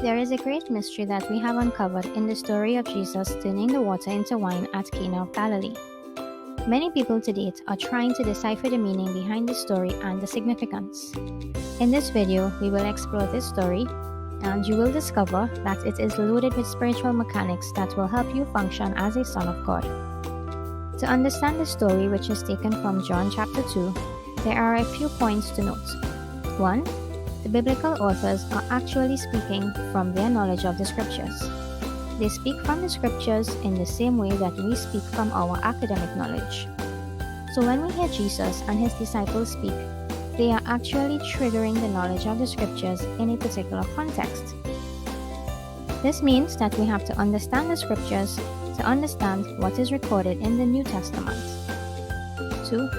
There is a great mystery that we have uncovered in the story of Jesus turning the water into wine at Cana of Galilee. Many people to date are trying to decipher the meaning behind the story and the significance. In this video, we will explore this story, and you will discover that it is loaded with spiritual mechanics that will help you function as a son of God. To understand the story, which is taken from John chapter 2, there are a few points to note. 1. The biblical authors are actually speaking from their knowledge of the scriptures. They speak from the scriptures in the same way that we speak from our academic knowledge. So when we hear Jesus and his disciples speak, they are actually triggering the knowledge of the scriptures in a particular context. This means that we have to understand the scriptures to understand what is recorded in the New Testament. 2.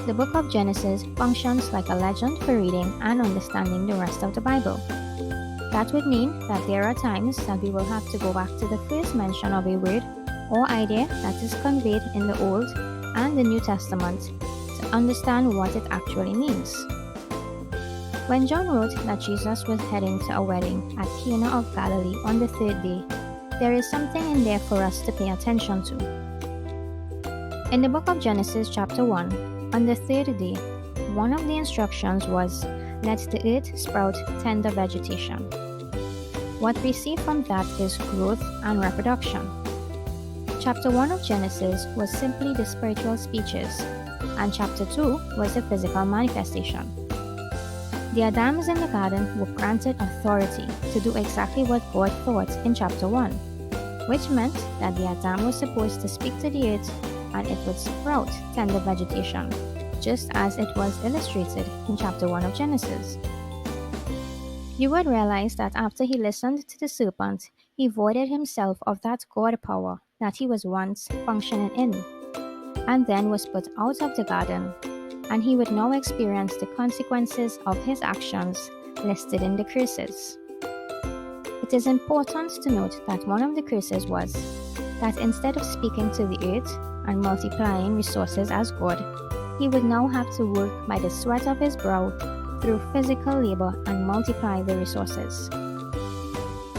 The book of Genesis functions like a legend for reading and understanding the rest of the Bible. That would mean that there are times that we will have to go back to the first mention of a word or idea that is conveyed in the Old and the New Testament to understand what it actually means. When John wrote that Jesus was heading to a wedding at Cana of Galilee on the third day, there is something in there for us to pay attention to. In the book of Genesis chapter 1, on the third day, one of the instructions was, "Let the earth sprout tender vegetation." What we see from that is growth and reproduction. Chapter 1 of Genesis was simply the spiritual speeches, and chapter 2 was the physical manifestation. The Adams in the garden were granted authority to do exactly what God thought in chapter 1, which meant that the Adam was supposed to speak to the earth and it would sprout tender vegetation, just as it was illustrated in chapter 1 of Genesis. You would realize that after he listened to the serpent, he voided himself of that God power that he was once functioning in, and then was put out of the garden, and he would now experience the consequences of his actions listed in the curses. It is important to note that one of the curses was that instead of speaking to the earth and multiplying resources as God, he would now have to work by the sweat of his brow through physical labor and multiply the resources.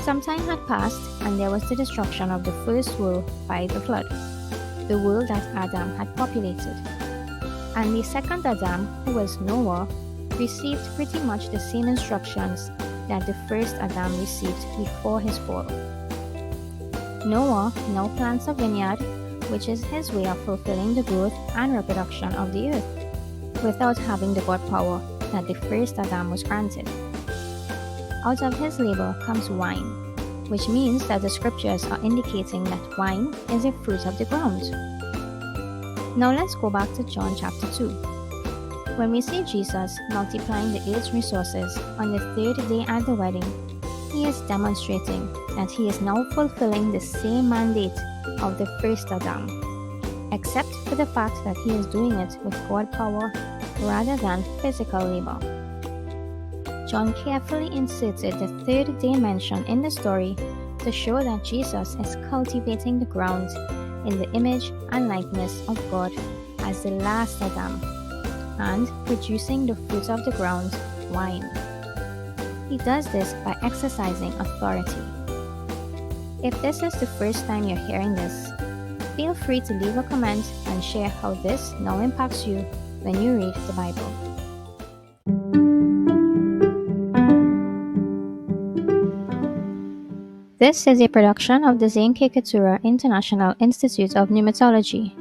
Some time had passed, and there was the destruction of the first world by the flood, the world that Adam had populated. And the second Adam, who was Noah, received pretty much the same instructions that the first Adam received before his fall. Noah now plants a vineyard, which is his way of fulfilling the growth and reproduction of the earth, without having the God power that the first Adam was granted. Out of his labor comes wine, which means that the scriptures are indicating that wine is a fruit of the ground. Now let's go back to John chapter 2. When we see Jesus multiplying the earth's resources on the third day at the wedding, he is demonstrating that he is now fulfilling the same mandate of the first Adam, except for the fact that he is doing it with God power rather than physical labor. John carefully inserted the third day mention in the story to show that Jesus is cultivating the ground in the image and likeness of God as the last Adam, and producing the fruit of the ground, wine. He does this by exercising authority. If this is the first time you're hearing this, feel free to leave a comment and share how this now impacts you when you read the Bible. This is a production of the Zinke International Institute of Pneumatology.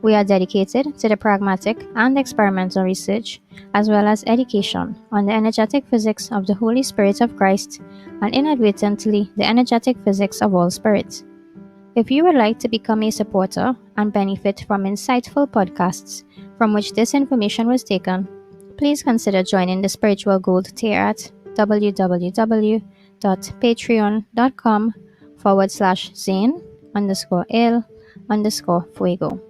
We are dedicated to the pragmatic and experimental research, as well as education on the energetic physics of the Holy Spirit of Christ and inadvertently the energetic physics of all spirits. If you would like to become a supporter and benefit from insightful podcasts from which this information was taken, please consider joining the Spiritual Gold tier at www.patreon.com/Zane_L_Fuego.